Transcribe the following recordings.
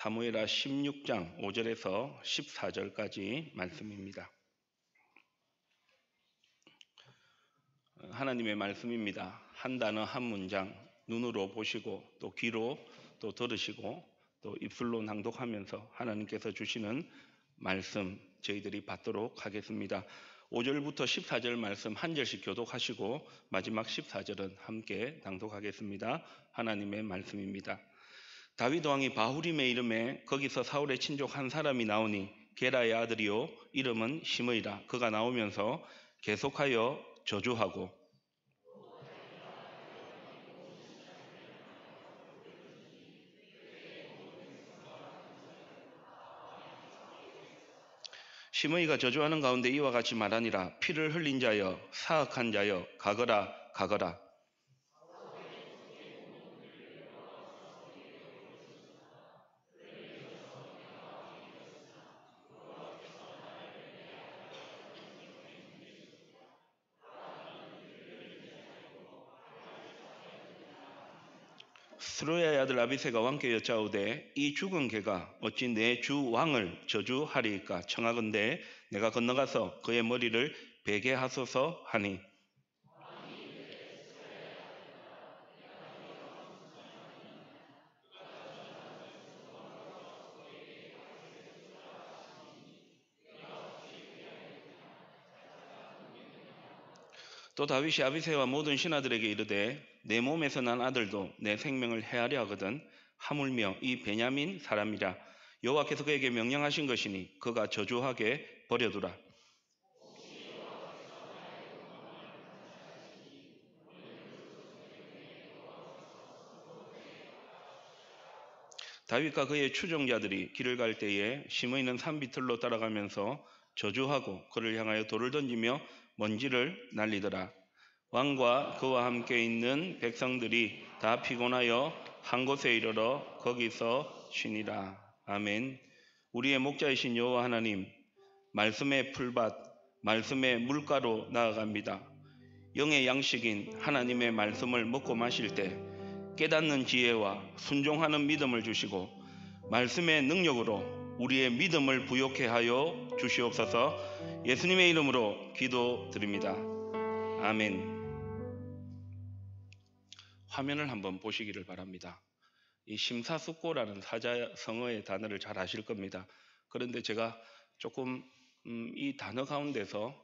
사무엘하 16장 5절에서 14절까지 말씀입니다. 하나님의 말씀입니다. 한 단어 한 문장 눈으로 보시고 또 귀로 또 들으시고 또 입술로 낭독하면서 하나님께서 주시는 말씀 저희들이 받도록 하겠습니다. 5절부터 14절 말씀 한 절씩 교독하시고 마지막 14절은 함께 낭독하겠습니다. 하나님의 말씀입니다. 다윗 왕이 바후림의 이름에 거기서 사울의 친족 한 사람이 나오니 게라의 아들이요 이름은 시므이라. 그가 나오면서 계속하여 저주하고 시므이가 저주하는 가운데 이와 같이 말하니라. 피를 흘린 자여 사악한 자여 가거라 가거라. 스루야의 아들 아비새가 왕께 여짜오되 이 죽은 개가 어찌 내 주 왕을 저주하리이까. 청하건대 내가 건너가서 그의 머리를 베게 하소서 하니 또 다윗이 아비새와 모든 신하들에게 이르되 내 몸에서 난 아들도 내 생명을 해하려 하거든 하물며 이 베냐민 사람이라. 여호와께서 그에게 명령하신 것이니 그가 저주하게 버려두라. 다윗과 그의 추종자들이 길을 갈 때에 시므이는 산 비틀로 따라가면서 저주하고 그를 향하여 돌을 던지며 먼지를 날리더라. 왕과 그와 함께 있는 백성들이 다 피곤하여 한 곳에 이르러 거기서 쉬니라. 아멘. 우리의 목자이신 여호와 하나님, 말씀의 풀밭, 말씀의 물가로 나아갑니다. 영의 양식인 하나님의 말씀을 먹고 마실 때 깨닫는 지혜와 순종하는 믿음을 주시고 말씀의 능력으로 우리의 믿음을 부욕해 하여 주시옵소서. 예수님의 이름으로 기도드립니다. 아멘. 화면을 한번 보시기를 바랍니다. 이 심사숙고라는 사자성어의 단어를 잘 아실 겁니다. 그런데 제가 조금 이 단어 가운데서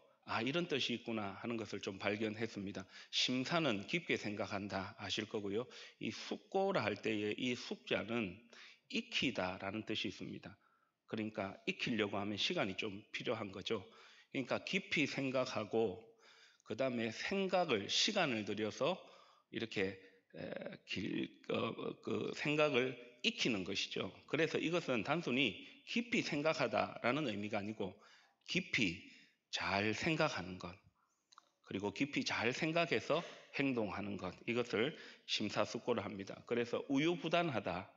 이런 뜻이 있구나 하는 것을 좀 발견했습니다. 심사는 깊게 생각한다 아실 거고요. 이 숙고라 할 때의 이 숙자는 익히다라는 뜻이 있습니다. 그러니까 익히려고 하면 시간이 좀 필요한 거죠. 그러니까 깊이 생각하고 그 다음에 시간을 들여서 이렇게 생각을 익히는 것이죠. 그래서 이것은 단순히 깊이 생각하다라는 의미가 아니고 깊이 잘 생각하는 것, 그리고 깊이 잘 생각해서 행동하는 것, 이것을 심사숙고를 합니다. 그래서 우유부단하다,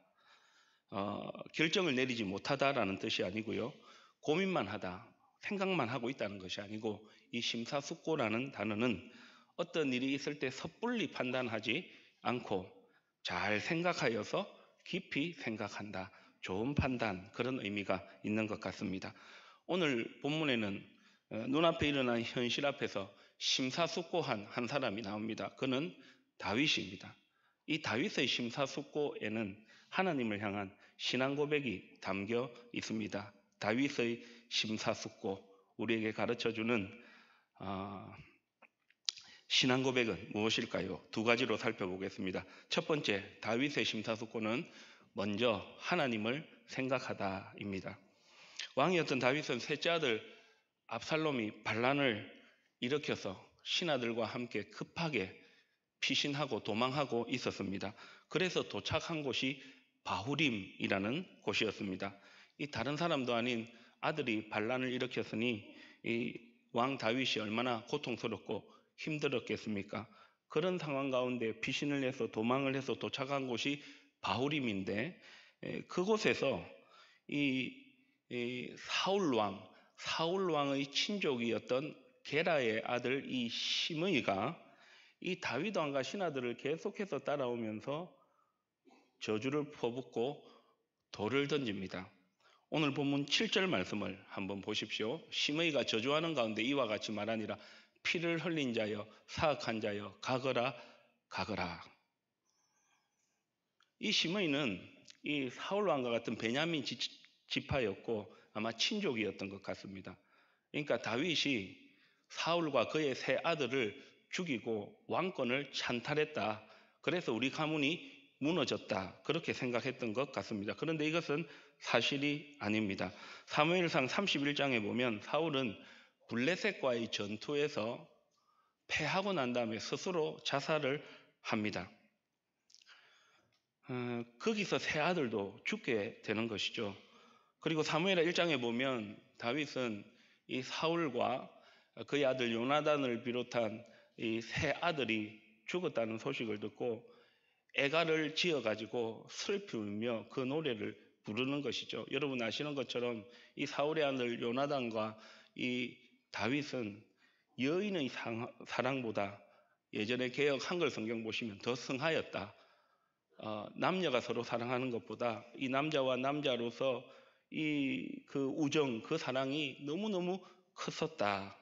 결정을 내리지 못하다라는 뜻이 아니고요. 고민만 하다, 생각만 하고 있다는 것이 아니고 이 심사숙고라는 단어는 어떤 일이 있을 때 섣불리 판단하지 않고 잘 생각하여서 깊이 생각한다. 좋은 판단, 그런 의미가 있는 것 같습니다. 오늘 본문에는 눈앞에 일어난 현실 앞에서 심사숙고한 한 사람이 나옵니다. 그는 다윗입니다. 이 다윗의 심사숙고에는 하나님을 향한 신앙 고백이 담겨 있습니다. 다윗의 심사숙고, 우리에게 가르쳐주는 신앙 고백은 무엇일까요? 두 가지로 살펴보겠습니다. 첫 번째, 다윗의 심사숙고는 먼저 하나님을 생각하다입니다. 왕이었던 다윗은 셋째 아들 압살롬이 반란을 일으켜서 신하들과 함께 급하게 피신하고 도망하고 있었습니다. 그래서 도착한 곳이 바후림이라는 곳이었습니다. 이 다른 사람도 아닌 아들이 반란을 일으켰으니 이 왕 다윗이 얼마나 고통스럽고 힘들었겠습니까? 그런 상황 가운데 피신을 해서 도망을 해서 도착한 곳이 바후림인데 그곳에서 이 사울 왕의 친족이었던 게라의 아들 이 시므이가 이 다윗 왕과 신하들을 계속해서 따라오면서 저주를 퍼붓고 돌을 던집니다. 오늘 본문 7절 말씀을 한번 보십시오. 시므이가 저주하는 가운데 이와 같이 말하니라. 피를 흘린 자여, 사악한 자여, 가거라, 가거라. 이 시므이는 이 사울 왕과 같은 베냐민 지파였고 아마 친족이었던 것 같습니다. 그러니까 다윗이 사울과 그의 세 아들을 죽이고 왕권을 찬탈했다. 그래서 우리 가문이 무너졌다. 그렇게 생각했던 것 같습니다. 그런데 이것은 사실이 아닙니다. 사무엘상 31장에 보면 사울은 블레셋과의 전투에서 패하고 난 다음에 스스로 자살을 합니다. 거기서 세 아들도 죽게 되는 것이죠. 그리고 사무엘하 1장에 보면 다윗은 이 사울과 그의 아들 요나단을 비롯한 이 세 아들이 죽었다는 소식을 듣고 애가를 지어가지고 슬프며 그 노래를 부르는 것이죠. 여러분 아시는 것처럼 이 사울의 아들 요나단과 이 다윗은 여인의 사랑보다 예전에 개역 한글 성경 보시면 더 성하였다. 남녀가 서로 사랑하는 것보다 이 남자와 남자로서 이 그 우정, 그 사랑이 너무너무 컸었다.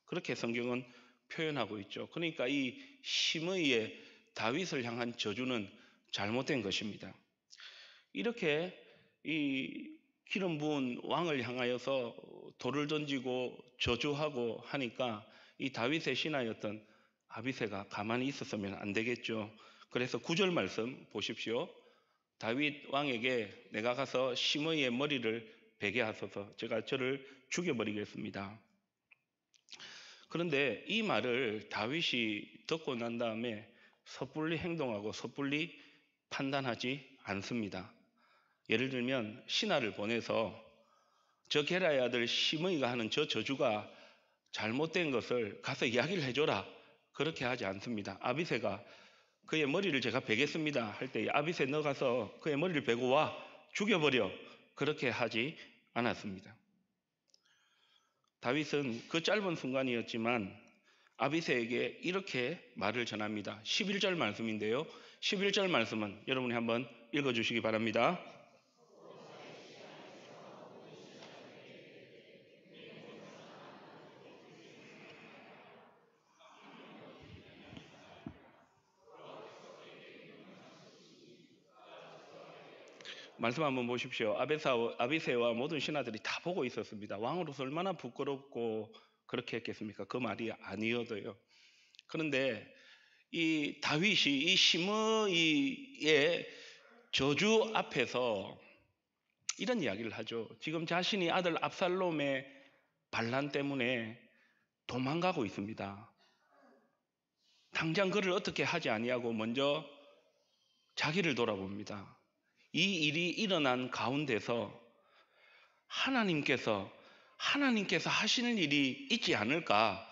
그렇게 성경은 표현하고 있죠. 그러니까 이 시므이의 다윗을 향한 저주는 잘못된 것입니다. 이렇게 이 기름 부은 왕을 향하여서 돌을 던지고 저주하고 하니까 이 다윗의 신하였던 아비새가 가만히 있었으면 안 되겠죠. 그래서 9절 말씀 보십시오. 다윗 왕에게 내가 가서 시므이의 머리를 베게 하소서. 제가 저를 죽여버리겠습니다. 그런데 이 말을 다윗이 듣고 난 다음에 섣불리 행동하고 섣불리 판단하지 않습니다. 예를 들면 신하를 보내서 저 게라의 아들 시므이가 하는 저 저주가 잘못된 것을 가서 이야기를 해줘라. 그렇게 하지 않습니다. 아비새가 그의 머리를 제가 베겠습니다 할 때 아비새 너 가서 그의 머리를 베고 와 죽여버려. 그렇게 하지 않았습니다. 다윗은 그 짧은 순간이었지만 아비새에게 이렇게 말을 전합니다. 11절 말씀인데요. 11절 말씀은 여러분이 한번 읽어주시기 바랍니다. 말씀 한번 보십시오. 아비새와 모든 신하들이 다 보고 있었습니다. 왕으로서 얼마나 부끄럽고 그렇게 했겠습니까? 그 말이 아니어도요. 그런데 이 다윗이 이 시므이의 저주 앞에서 이런 이야기를 하죠. 지금 자신이 아들 압살롬의 반란 때문에 도망가고 있습니다. 당장 그를 어떻게 하지 아니하고 먼저 자기를 돌아봅니다. 이 일이 일어난 가운데서 하나님께서 하시는 일이 있지 않을까?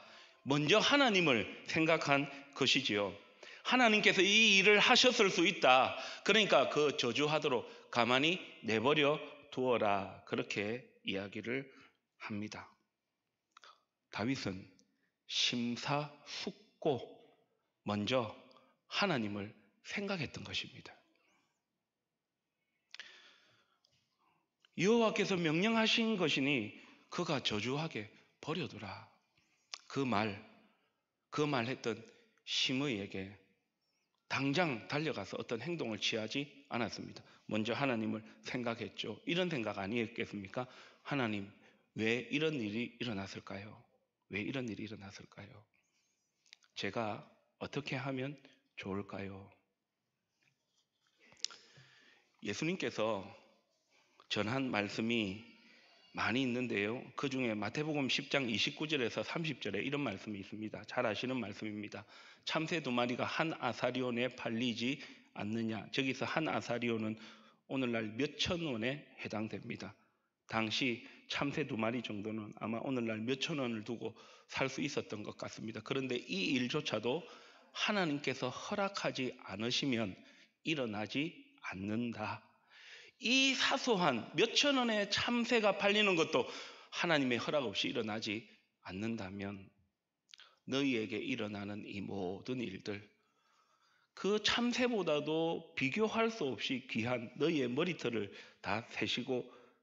먼저 하나님을 생각한 것이지요. 하나님께서 이 일을 하셨을 수 있다. 그러니까 그 저주하도록 가만히 내버려 두어라. 그렇게 이야기를 합니다. 다윗은 심사숙고 먼저 하나님을 생각했던 것입니다. 여호와께서 명령하신 것이니 그가 저주하게 버려두라. 그 말 했던 시므이에게 당장 달려가서 어떤 행동을 취하지 않았습니다. 먼저 하나님을 생각했죠. 이런 생각 아니었겠습니까? 하나님, 왜 이런 일이 일어났을까요? 왜 이런 일이 일어났을까요? 제가 어떻게 하면 좋을까요? 예수님께서 전한 말씀이 많이 있는데요. 그 중에 마태복음 10장 29절에서 30절에 이런 말씀이 있습니다. 잘 아시는 말씀입니다. 참새 2마리가 한 아사리온에 팔리지 않느냐. 저기서 한 아사리온은 오늘날 몇천 원에 해당됩니다. 당시 참새 2마리 정도는 아마 오늘날 몇천 원을 두고 살 수 있었던 것 같습니다. 그런데 이 일조차도 하나님께서 허락하지 않으시면 일어나지 않는다. 이 사소한 몇천 원의 참새가 팔리는 것도 하나님의 허락 없이 일어나지 않는다면 너희에게 일어나는 이 모든 일들 그 참새보다도 비교할 수 없이 귀한 너희의 머리털을 다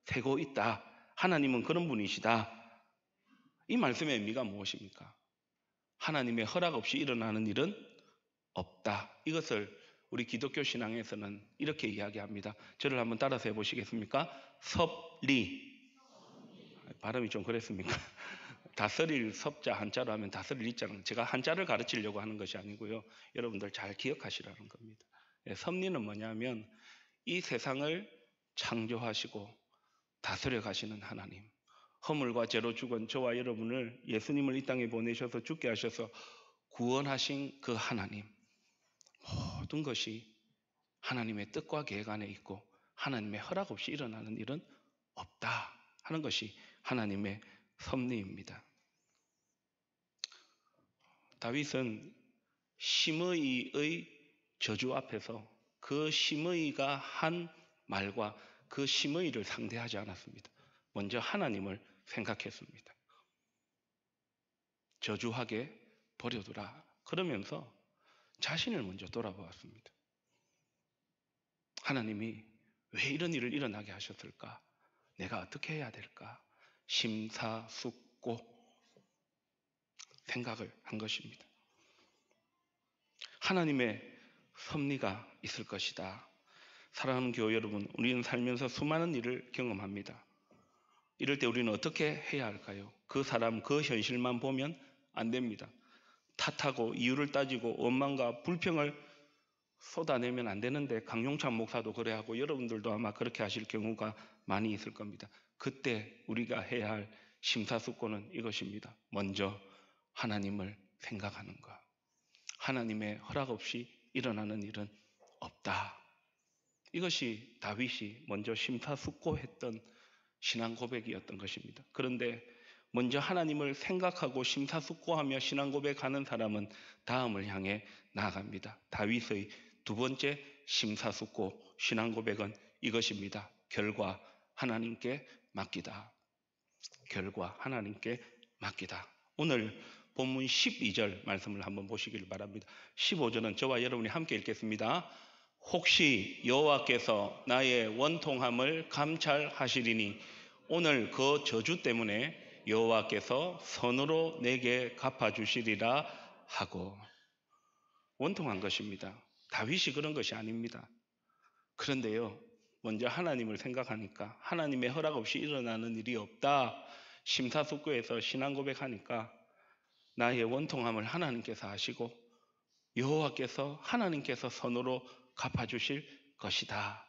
세고 있다. 하나님은 그런 분이시다. 이 말씀의 의미가 무엇입니까? 하나님의 허락 없이 일어나는 일은 없다. 이것을 우리 기독교 신앙에서는 이렇게 이야기합니다. 저를 한번 따라서 해보시겠습니까? 섭리. 발음이 좀 그랬습니까? 다스릴 섭자 한자로 하면 다스릴 이자는 제가 한자를 가르치려고 하는 것이 아니고요. 여러분들 잘 기억하시라는 겁니다. 섭리는 뭐냐면 이 세상을 창조하시고 다스려 가시는 하나님. 허물과 죄로 죽은 저와 여러분을 예수님을 이 땅에 보내셔서 죽게 하셔서 구원하신 그 하나님. 모든 것이 하나님의 뜻과 계획 안에 있고 하나님의 허락 없이 일어나는 일은 없다 하는 것이 하나님의 섭리입니다. 다윗은 심의의 저주 앞에서 그 심의가 한 말과 그 심의를 상대하지 않았습니다. 먼저 하나님을 생각했습니다. 저주하게 버려두라. 그러면서 자신을 먼저 돌아보았습니다. 하나님이 왜 이런 일을 일어나게 하셨을까? 내가 어떻게 해야 될까? 심사숙고 생각을 한 것입니다. 하나님의 섭리가 있을 것이다. 사랑하는 교회 여러분, 우리는 살면서 수많은 일을 경험합니다. 이럴 때 우리는 어떻게 해야 할까요? 그 사람, 그 현실만 보면 안 됩니다. 탓하고 이유를 따지고 원망과 불평을 쏟아내면 안 되는데 강용찬 목사도 그래 하고 여러분들도 아마 그렇게 하실 경우가 많이 있을 겁니다. 그때 우리가 해야 할 심사숙고는 이것입니다. 먼저 하나님을 생각하는 것. 하나님의 허락 없이 일어나는 일은 없다. 이것이 다윗이 먼저 심사숙고했던 신앙 고백이었던 것입니다. 그런데 먼저 하나님을 생각하고 심사숙고하며 신앙 고백하는 사람은 다음을 향해 나아갑니다. 다윗의 두 번째 심사숙고 신앙 고백은 이것입니다. 결과 하나님께 맡기다. 결과 하나님께 맡기다. 오늘 본문 12절 말씀을 한번 보시길 바랍니다. 15절은 저와 여러분이 함께 읽겠습니다. 혹시 여호와께서 나의 원통함을 감찰하시리니 오늘 그 저주 때문에 여호와께서 선으로 내게 갚아주시리라 하고. 원통한 것입니다. 다윗이 그런 것이 아닙니다. 그런데요, 먼저 하나님을 생각하니까 하나님의 허락 없이 일어나는 일이 없다. 심사숙고해서 신앙 고백하니까 나의 원통함을 하나님께서 아시고 여호와께서 하나님께서 선으로 갚아주실 것이다.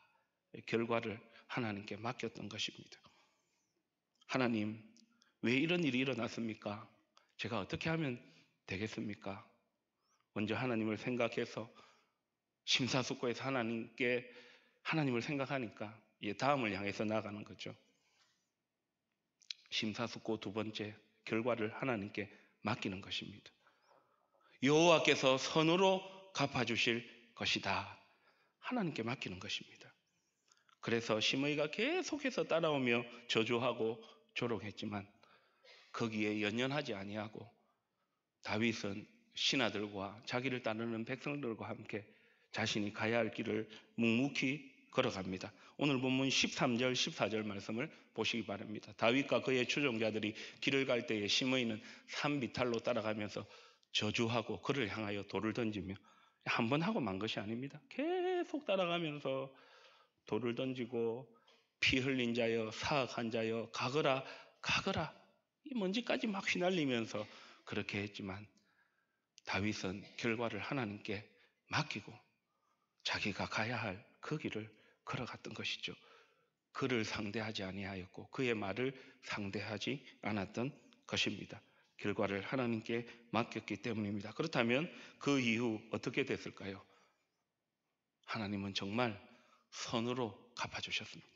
결과를 하나님께 맡겼던 것입니다. 하나님, 왜 이런 일이 일어났습니까? 제가 어떻게 하면 되겠습니까? 먼저 하나님을 생각해서 심사숙고해서 하나님을 생각하니까 다음을 향해서 나아가는 거죠. 심사숙고 두 번째, 결과를 하나님께 맡기는 것입니다. 여호와께서 선으로 갚아주실 것이다. 하나님께 맡기는 것입니다. 그래서 심의가 계속해서 따라오며 저주하고 조롱했지만 거기에 연연하지 아니하고 다윗은 신하들과 자기를 따르는 백성들과 함께 자신이 가야 할 길을 묵묵히 걸어갑니다. 오늘 본문 13절, 14절 말씀을 보시기 바랍니다. 다윗과 그의 추종자들이 길을 갈 때에 심의는 산비탈로 따라가면서 저주하고 그를 향하여 돌을 던지며 한 번 하고 만 것이 아닙니다. 계속 따라가면서 돌을 던지고 피 흘린 자여 사악한 자여 가거라 이 먼지까지 막 휘날리면서 그렇게 했지만 다윗은 결과를 하나님께 맡기고 자기가 가야 할 그 길을 걸어갔던 것이죠. 그를 상대하지 아니하였고 그의 말을 상대하지 않았던 것입니다. 결과를 하나님께 맡겼기 때문입니다. 그렇다면 그 이후 어떻게 됐을까요? 하나님은 정말 선으로 갚아주셨습니다.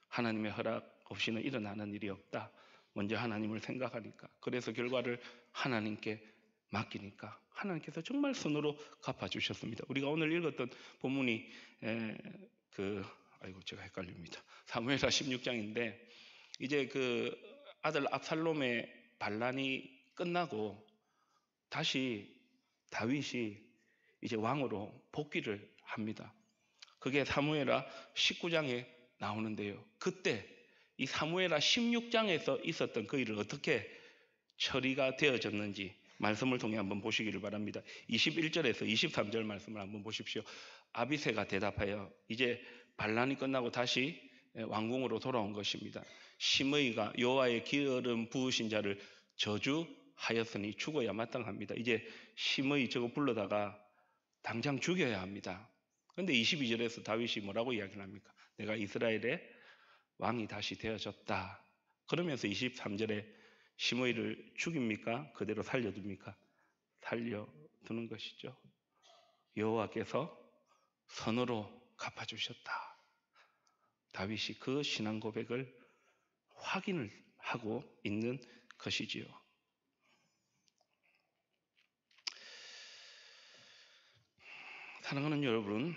하나님의 허락 없이는 일어나는 일이 없다. 먼저 하나님을 생각하니까, 그래서 결과를 하나님께 맡기니까 하나님께서 정말 선으로 갚아주셨습니다. 우리가 오늘 읽었던 본문이 제가 헷갈립니다. 사무엘하 16장인데 이제 그 아들 압살롬의 반란이 끝나고 다시 다윗이 이제 왕으로 복귀를 합니다. 그게 사무엘하 19장에 나오는데요. 그때 이 사무엘하 16장에서 있었던 그 일을 어떻게 처리가 되어졌는지 말씀을 통해 한번 보시기를 바랍니다. 21절에서 23절 말씀을 한번 보십시오. 아비새가 대답하여 이제 반란이 끝나고 다시 왕궁으로 돌아온 것입니다. 시므이가 여호와의 기름 부으신 자를 저주하였으니 죽어야 마땅합니다. 이제 시므이 저거 불러다가 당장 죽여야 합니다. 그런데 22절에서 다윗이 뭐라고 이야기를 합니까? 내가 이스라엘의 왕이 다시 되어졌다. 그러면서 23절에 시므이를 죽입니까? 그대로 살려둡니까? 살려두는 것이죠. 여호와께서 선으로 갚아주셨다. 다윗이 그 신앙 고백을 확인을 하고 있는 것이지요. 사랑하는 여러분,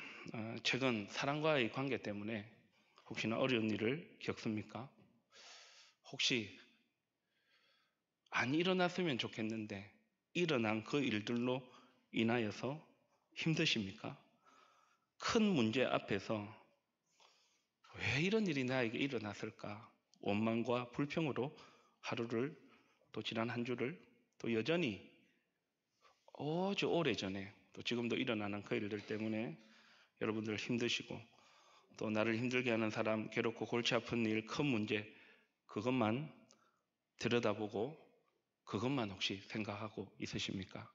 최근 사랑과의 관계 때문에 혹시나 어려운 일을 겪습니까? 혹시 안 일어났으면 좋겠는데 일어난 그 일들로 인하여서 힘드십니까? 큰 문제 앞에서 왜 이런 일이 나에게 일어났을까? 원망과 불평으로 하루를 또 지난 한 주를 또 여전히 아주 오래전에 또 지금도 일어나는 그 일들 때문에 여러분들 힘드시고 또 나를 힘들게 하는 사람, 괴롭고 골치 아픈 일, 큰 문제 그것만 들여다보고 그것만 혹시 생각하고 있으십니까?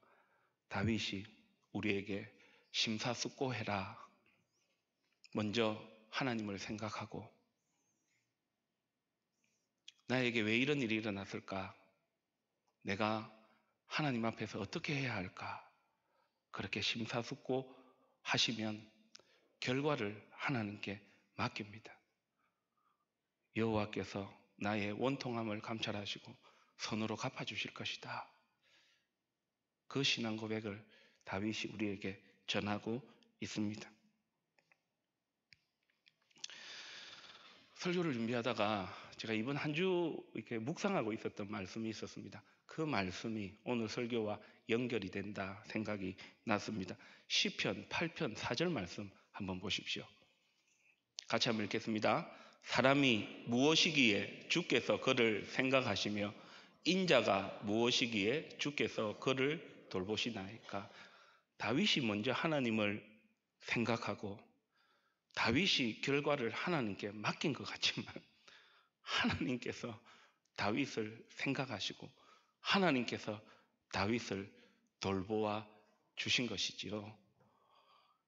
다윗이 우리에게 심사숙고해라. 먼저 하나님을 생각하고 나에게 왜 이런 일이 일어났을까? 내가 하나님 앞에서 어떻게 해야 할까? 그렇게 심사숙고하시면 결과를 하나님께 맡깁니다. 여호와께서 나의 원통함을 감찰하시고 선으로 갚아주실 것이다. 그 신앙 고백을 다윗이 우리에게 전하고 있습니다. 설교를 준비하다가 제가 이번 한 주 이렇게 묵상하고 있었던 말씀이 있었습니다. 그 말씀이 오늘 설교와 연결이 된다 생각이 났습니다. 시편 8편 4절 말씀 한번 보십시오. 같이 한번 읽겠습니다. 사람이 무엇이기에 주께서 그를 생각하시며 인자가 무엇이기에 주께서 그를 돌보시나이까. 다윗이 먼저 하나님을 생각하고 다윗이 결과를 하나님께 맡긴 것 같지만 하나님께서 다윗을 생각하시고 하나님께서 다윗을 돌보아 주신 것이지요.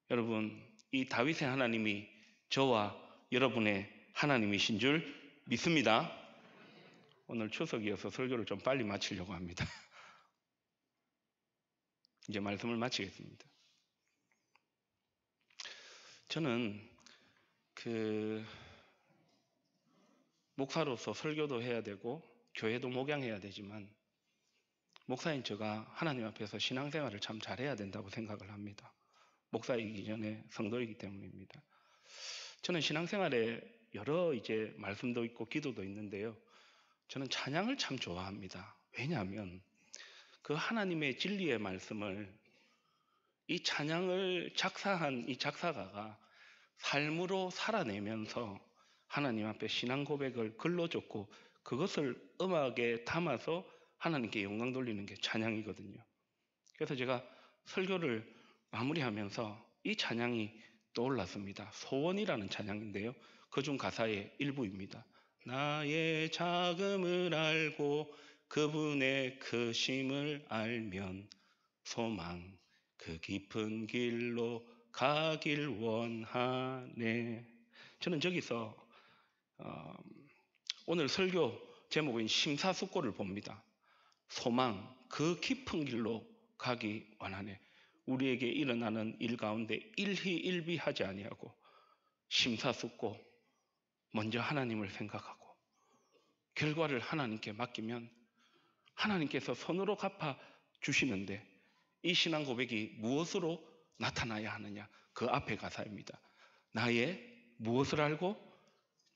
여러분, 이 다윗의 하나님이 저와 여러분의 하나님이신 줄 믿습니다. 오늘 추석이어서 설교를 좀 빨리 마치려고 합니다. 이제 말씀을 마치겠습니다. 저는 목사로서 설교도 해야 되고 교회도 목양해야 되지만 목사인 제가 하나님 앞에서 신앙생활을 참 잘해야 된다고 생각을 합니다. 목사이기 전에 성도이기 때문입니다. 저는 신앙생활에 여러 이제 말씀도 있고 기도도 있는데요. 저는 찬양을 참 좋아합니다. 왜냐하면 그 하나님의 진리의 말씀을 이 찬양을 작사한 이 작사가가 삶으로 살아내면서 하나님 앞에 신앙 고백을 글로 줬고 그것을 음악에 담아서 하나님께 영광 돌리는 게 찬양이거든요. 그래서 제가 설교를 마무리하면서 이 찬양이 떠올랐습니다. 소원이라는 찬양인데요. 그중 가사의 일부입니다. 나의 작음을 알고 그분의 크심을 알면 소망 그 깊은 길로 가길 원하네. 저는 저기서 오늘 설교 제목인 심사숙고를 봅니다. 소망 그 깊은 길로 가기 원하네. 우리에게 일어나는 일 가운데 일희일비하지 아니하고 심사숙고 먼저 하나님을 생각하고 결과를 하나님께 맡기면 하나님께서 선으로 갚아 주시는데 이 신앙 고백이 무엇으로 나타나야 하느냐? 그 앞에 가사입니다. 나의 무엇을 알고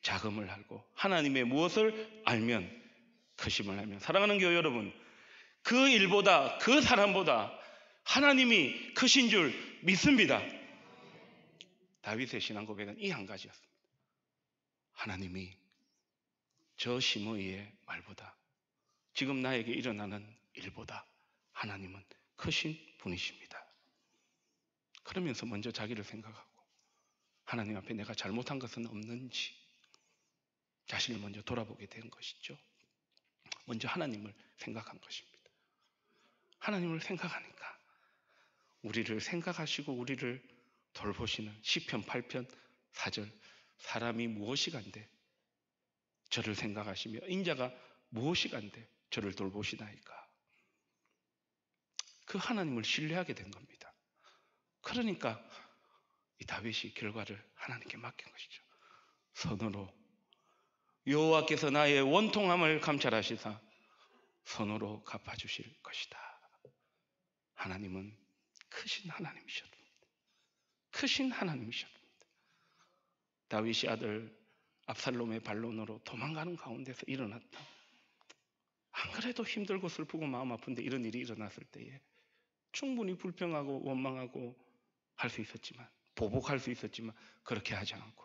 자금을 알고 하나님의 무엇을 알면 크심을 알면. 사랑하는 교회 여러분, 그 일보다 그 사람보다 하나님이 크신 줄 믿습니다. 다윗의 신앙 고백은 이 한 가지였습니다. 하나님이 저 심의의 말보다, 지금 나에게 일어나는 일보다 하나님은 크신 분이십니다. 그러면서 먼저 자기를 생각하고 하나님 앞에 내가 잘못한 것은 없는지 자신을 먼저 돌아보게 된 것이죠. 먼저 하나님을 생각한 것입니다. 하나님을 생각하니까 우리를 생각하시고 우리를 돌보시는 시편 8편 4절, 사람이 무엇이간데 저를 생각하시며 인자가 무엇이간데 저를 돌보시나이까. 그 하나님을 신뢰하게 된 겁니다. 그러니까 이 다윗이 결과를 하나님께 맡긴 것이죠. 선으로 여호와께서 나의 원통함을 감찰하시사 선으로 갚아주실 것이다. 하나님은 크신 하나님이셨습니다. 크신 하나님이셨습니다. 다윗이 아들 압살롬의 반론으로 도망가는 가운데서 일어났다. 안 그래도 힘들고 슬프고 마음 아픈데 이런 일이 일어났을 때에 충분히 불평하고 원망하고 할 수 있었지만, 보복할 수 있었지만 그렇게 하지 않고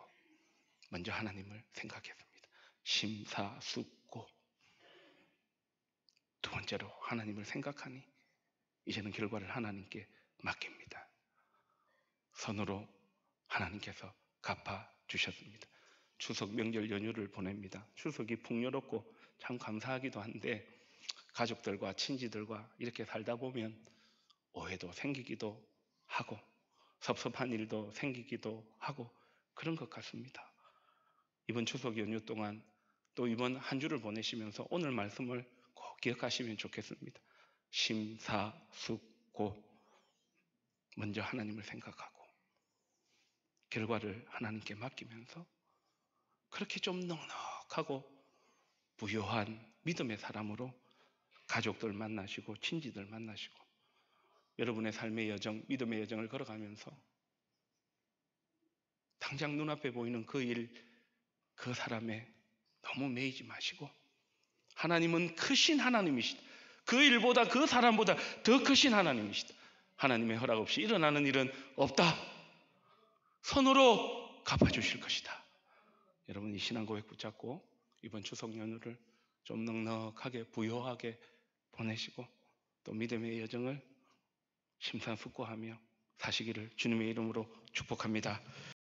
먼저 하나님을 생각했습니다. 심사숙고. 두 번째로 하나님을 생각하니 이제는 결과를 하나님께 맡깁니다. 선으로 하나님께서 갚아주셨습니다. 추석 명절 연휴를 보냅니다. 추석이 풍요롭고 참 감사하기도 한데 가족들과 친지들과 이렇게 살다 보면 오해도 생기기도 하고 섭섭한 일도 생기기도 하고 그런 것 같습니다. 이번 추석 연휴 동안 또 이번 한 주를 보내시면서 오늘 말씀을 꼭 기억하시면 좋겠습니다. 심사숙고. 먼저 하나님을 생각하고 결과를 하나님께 맡기면서 그렇게 좀 넉넉하고 부요한 믿음의 사람으로 가족들 만나시고 친지들 만나시고 여러분의 삶의 여정, 믿음의 여정을 걸어가면서 당장 눈앞에 보이는 그 일, 그 사람에 너무 매이지 마시고 하나님은 크신 하나님이시다. 그 일보다 그 사람보다 더 크신 하나님이시다. 하나님의 허락 없이 일어나는 일은 없다. 선으로 갚아주실 것이다. 여러분 이 신앙 고백 붙잡고 이번 추석 연휴를 좀 넉넉하게 부요하게 보내시고 또 믿음의 여정을 심사숙고하며 사시기를 주님의 이름으로 축복합니다.